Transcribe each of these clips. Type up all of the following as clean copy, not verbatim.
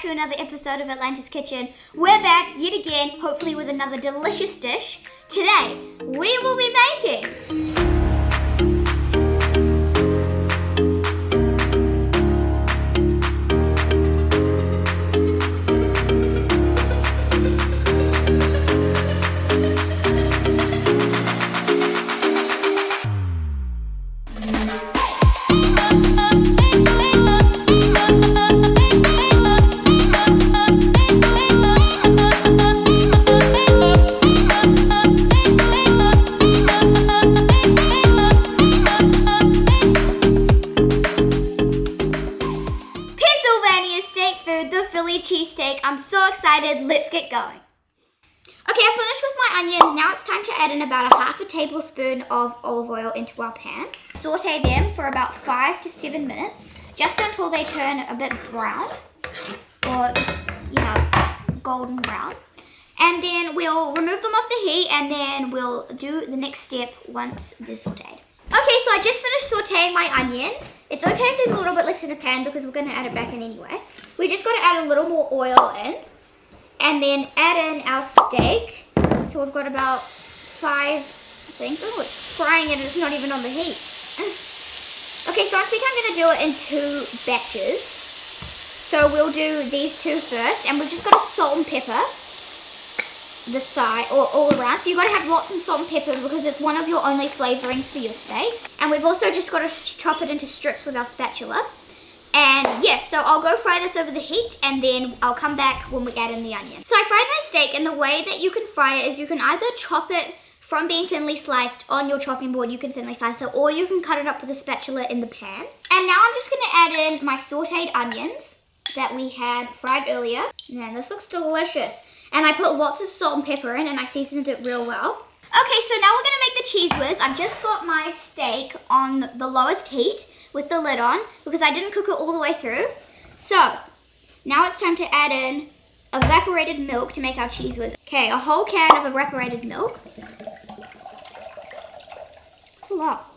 to another episode of Atlanta's Kitchen. We're back yet again, hopefully with another delicious dish. Today, we will be making cheesesteak. I'm so excited. Let's get going. Okay, I finished with my onions. Now it's time to add in about a half a tablespoon of olive oil into our pan. Saute them for about 5 to 7 minutes, just until they turn a bit brown, or just, golden brown. And then we'll remove them off the heat, and then we'll do the next step once they're sauteed. Okay, so I just finished sauteing my onion. It's okay if there's a little bit left in the pan because we're going to add it back in anyway. We just got to add a little more oil in and then add in our steak. So we've got about 5 things. Oh, it's frying and it's not even on the heat. Okay, so I think I'm going to do it in 2 batches. So we'll do these 2 first, and we've just got to salt and pepper the side or all around. So you've got to have lots of salt and pepper because it's one of your only flavorings for your steak. And we've also just got to chop it into strips with our spatula. And yes, so I'll go fry this over the heat, and then I'll come back when we add in the onion. So I fried my steak, and the way that you can fry it is you can either chop it from being thinly sliced on your chopping board, you can thinly slice it, or you can cut it up with a spatula in the pan. And now I'm just going to add in my sauteed onions that we had fried earlier. Man, this looks delicious. And I put lots of salt and pepper in, and I seasoned it real well. Okay, so now we're going to make the cheese whiz. I've just got my steak on the lowest heat with the lid on because I didn't cook it all the way through. So, now it's time to add in evaporated milk to make our cheese whiz. Okay, a whole can of evaporated milk. That's a lot.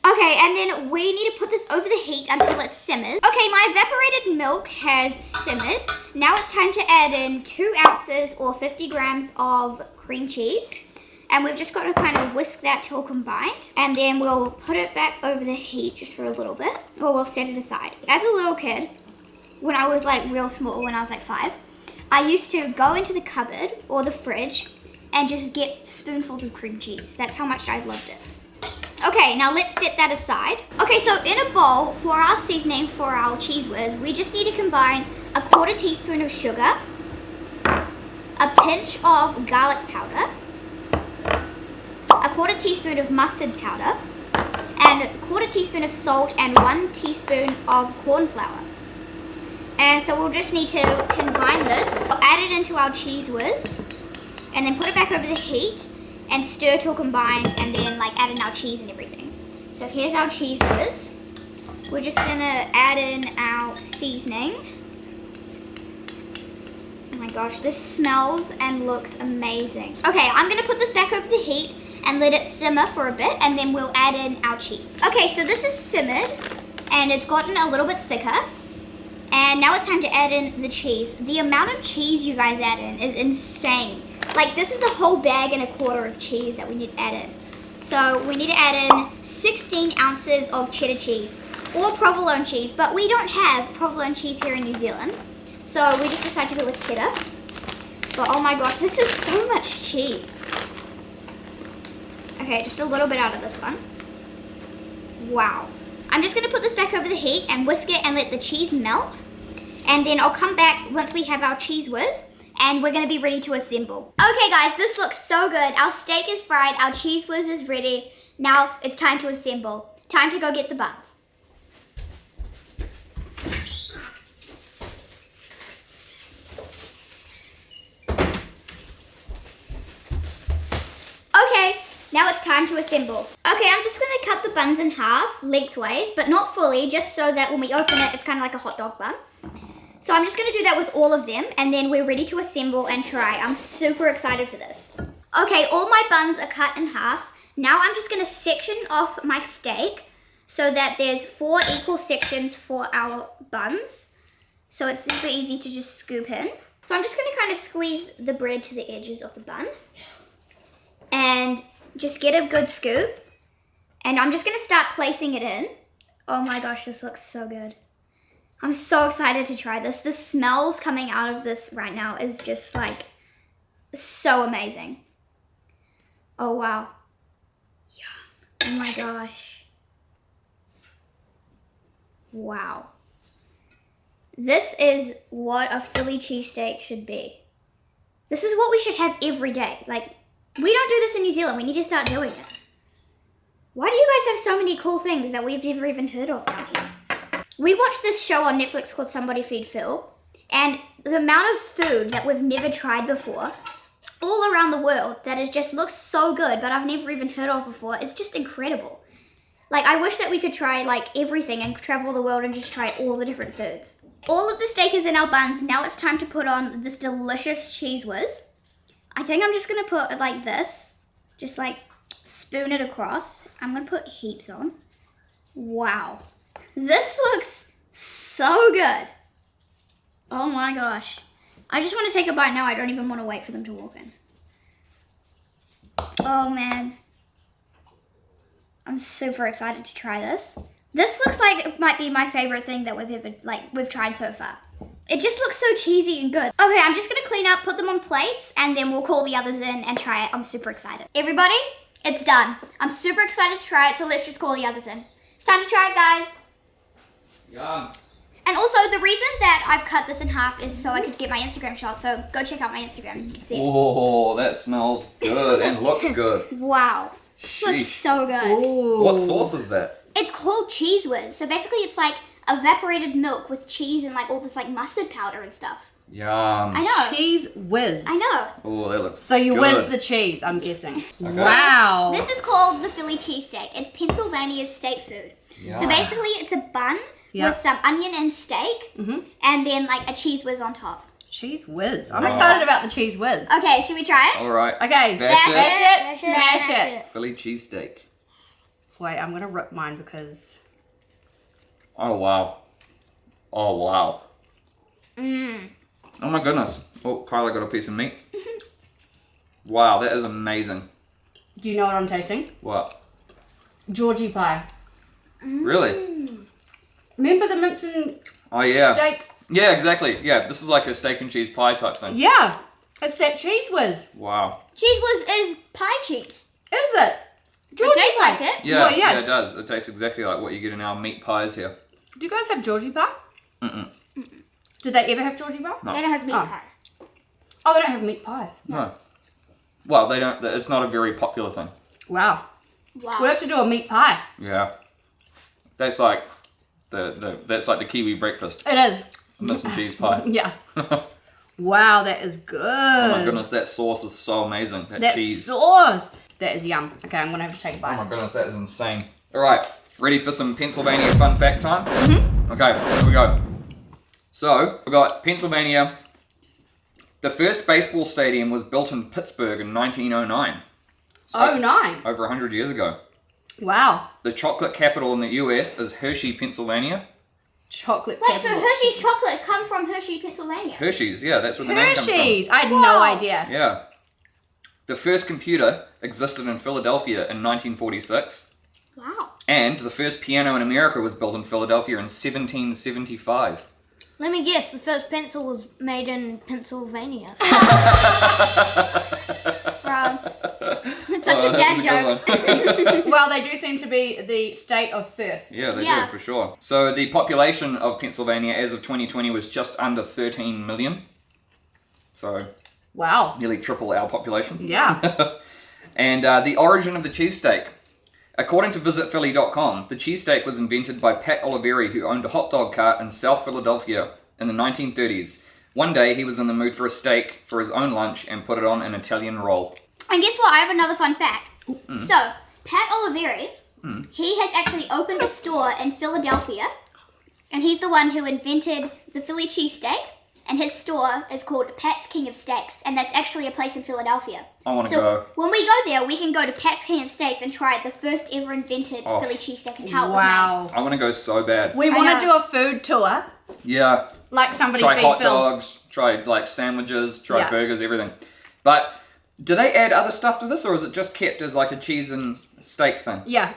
Okay, and then we need to put this over the heat until it simmers. Okay, my evaporated milk has simmered. Now it's time to add in 2 ounces or 50 grams of cream cheese. And we've just got to kind of whisk that till combined. And then we'll put it back over the heat just for a little bit. Or we'll set it aside. As a little kid, when I was like real small, when I was like 5, I used to go into the cupboard or the fridge and just get spoonfuls of cream cheese. That's how much I loved it. Okay, now let's set that aside. Okay, so in a bowl for our seasoning for our cheese whiz, we just need to combine a 1/4 teaspoon of sugar, a pinch of garlic powder, a 1/4 teaspoon of mustard powder, and a 1/4 teaspoon of salt and 1 teaspoon of corn flour. And so we'll just need to combine this, add it into our cheese whiz, and then put it back over the heat and stir till combined, and then add in our cheese and everything. So here's our cheese whiz. We're just gonna add in our seasoning. Oh my gosh, this smells and looks amazing. Okay, I'm gonna put this back over the heat and let it simmer for a bit, and then we'll add in our cheese. Okay, so this is simmered and it's gotten a little bit thicker. And now it's time to add in the cheese. The amount of cheese you guys add in is insane. This is a whole bag and a 1/4 of cheese that we need to add in. So we need to add in 16 ounces of cheddar cheese or provolone cheese, but we don't have provolone cheese here in New Zealand. So we just decided to go with cheddar. But oh my gosh, this is so much cheese. Okay, just a little bit out of this one. Wow. I'm just going to put this back over the heat and whisk it and let the cheese melt. And then I'll come back once we have our cheese whiz, and we're going to be ready to assemble. Okay guys, this looks so good. Our steak is fried, our cheese whiz is ready. Now it's time to assemble. Time to go get the buns. Okay, now it's time to assemble. Okay, I'm just going to cut the buns in half, lengthways, but not fully, just so that when we open it, it's kind of like a hot dog bun. So I'm just going to do that with all of them, and then we're ready to assemble and try. I'm super excited for this. Okay, all my buns are cut in half. Now I'm just going to section off my steak so that there's 4 equal sections for our buns. so it's super easy to just scoop in. So I'm just going to kind of squeeze the bread to the edges of the bun and just get a good scoop. And I'm just going to start placing it in. Oh my gosh, this looks so good. I'm so excited to try this. The smells coming out of this right now is just like so amazing. Oh wow. Yeah. Oh my gosh. Wow. This is what a Philly cheesesteak should be. This is what we should have every day. Like, we don't do this in New Zealand. We need to start doing it. Why do you guys have so many cool things that we've never even heard of down here? We watched this show on Netflix called Somebody Feed Phil, and the amount of food that we've never tried before, all around the world, that it just looks so good, but I've never even heard of before, it's just incredible. Like, I wish that we could try, like, everything and travel the world and just try all the different foods. All of the steak is in our buns. Now it's time to put on this delicious cheese whiz. I think I'm just going to put it like this. Just, like, spoon it across. I'm going to put heaps on. Wow. This looks so good. Oh, my gosh. I just want to take a bite now. I don't even want to wait for them to walk in. Oh, man. I'm super excited to try this. This looks like it might be my favorite thing that we've tried so far. It just looks so cheesy and good. Okay, I'm just gonna clean up, put them on plates, and then we'll call the others in and try it. I'm super excited. Everybody, it's done. I'm super excited to try it, so let's just call the others in. It's time to try it, guys. Yum. And also, the reason that I've cut this in half is so I could get my Instagram shot, so go check out my Instagram and you can see it. Oh, that smells good and looks good. Wow. This looks so good. Ooh. What sauce is that? It's called Cheese Whiz. So basically it's like evaporated milk with cheese and like all this like mustard powder and stuff. Yum. I know. Cheese whiz. I know. Oh, that looks So you good. whiz the cheese, I'm guessing. Okay. Wow. This is called the Philly cheesesteak. It's Pennsylvania's state food. Yum. So basically it's a bun with some onion and steak and then like a cheese whiz on top. Cheese whiz. I'm Wow. excited about the cheese whiz. Okay, should we try it? All right. Okay. Bash Bash it. it. Smash it. Philly cheesesteak. Wait, I'm going to rip mine because... Oh, wow. Oh, wow. Mmm. Oh, my goodness. Oh, Kyla got a piece of meat. Wow, that is amazing. Do you know what I'm tasting? What? Georgie pie. Really? Remember the mince and Oh, yeah. steak? Yeah, exactly. Yeah, this is like a steak and cheese pie type thing. Yeah. It's that cheese whiz. Wow. Cheese whiz is pie cheese. Is it? Georgie It tastes pie. like it. Yeah, Well, yeah. yeah, it does. It tastes exactly like what you get in our meat pies here. Do you guys have Georgie pie? Mm-mm. Did they ever have Georgie pie? No. They don't have meat Oh. pies. Oh, they don't have meat pies. No. Well, they don't. It's not a very popular thing. Wow. Wow. We'll have to do a meat pie. Yeah. That's like that's like the Kiwi breakfast. It is. Mince and cheese pie. Yeah. Wow, that is good. Oh my goodness, that sauce is so amazing. That cheese. sauce. That is yum. Okay, I'm gonna have to take a Oh bite. my goodness, that is insane. All right, ready for some Pennsylvania fun fact time? Mm-hmm. Okay, here we go. So, we got Pennsylvania. The first baseball stadium was built in Pittsburgh in 1909. So, Oh, 9. over 100 years ago. Wow. The chocolate capital in the US is Hershey, Pennsylvania. Chocolate Wait, so capital. Hershey's chocolate come from Hershey, Pennsylvania? Hershey's, yeah, that's where the name comes from. Hershey's. I had no Whoa. idea. Yeah. The first computer existed in Philadelphia in 1946. Wow. And the first piano in America was built in Philadelphia in 1775. Let me guess, the first pencil was made in Pennsylvania. Wow. It's such a that dad was a good joke. one. Well, they do seem to be the state of firsts. Yeah, they Yeah. do, for sure. So the population of Pennsylvania as of 2020 was just under 13 million. So Wow. nearly triple our population. Yeah. And the origin of the cheesesteak. According to visitphilly.com, the cheesesteak was invented by Pat Oliveri, who owned a hot dog cart in South Philadelphia in the 1930s. One day, he was in the mood for a steak for his own lunch and put it on an Italian roll. And guess what? I have another fun fact. So, Pat Oliveri, he has actually opened a store in Philadelphia, and he's the one who invented the Philly cheesesteak. and his store is called Pat's King of Steaks, and that's actually a place in Philadelphia. I want to So go. when we go there, we can go to Pat's King of Steaks and try the first ever invented Philly cheesesteak and how it was Wow. I want to go so bad. We I want to know. do a food tour, Yeah. like somebody Try feed hot Phil. dogs, try like sandwiches, try Yeah. burgers, everything. But do they add other stuff to this, or is it just kept as like a cheese and steak thing? Yeah.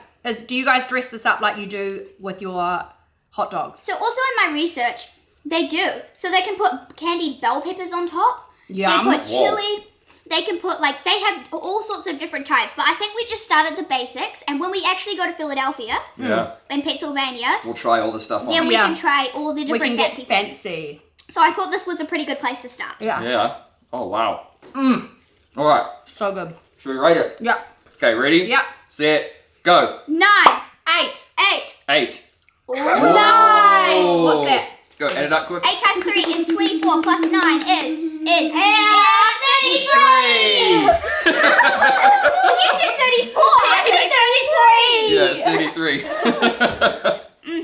Do you guys dress this up like you do with your hot dogs? made. So also in my research, they do. So they can put candied bell peppers on top. Yum. They put Whoa. chili. They can put, like, they have all sorts of different types. But I think we just started the basics. And when we actually go to Philadelphia, Yeah. in Pennsylvania, We'll try all the stuff on then it. we Yeah. can try all the We different can get fancy things. fancy. So I thought this was a pretty good place to start. Yeah. Yeah. Oh, wow. All right. So good. Should we rate it? Yeah. Okay, ready? Yeah. Set, go. 9, 8. 8. 8. Nice. Whoa. What's that? Go, add it up quick. 8 times 3 is 24 plus 9 is 33. You said 34. I said 33. Yeah, it's 33.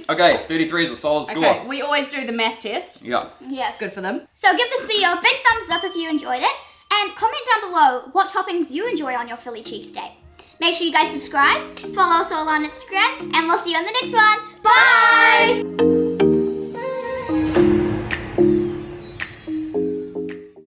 Okay, 33 is a solid score. Okay, we always do the math test. Yeah. Yes. It's good for them. So give this video a big thumbs up if you enjoyed it, and comment down below what toppings you enjoy on your Philly cheesesteak. Make sure you guys subscribe, follow us all on Instagram, and we'll see you on the next one. Bye!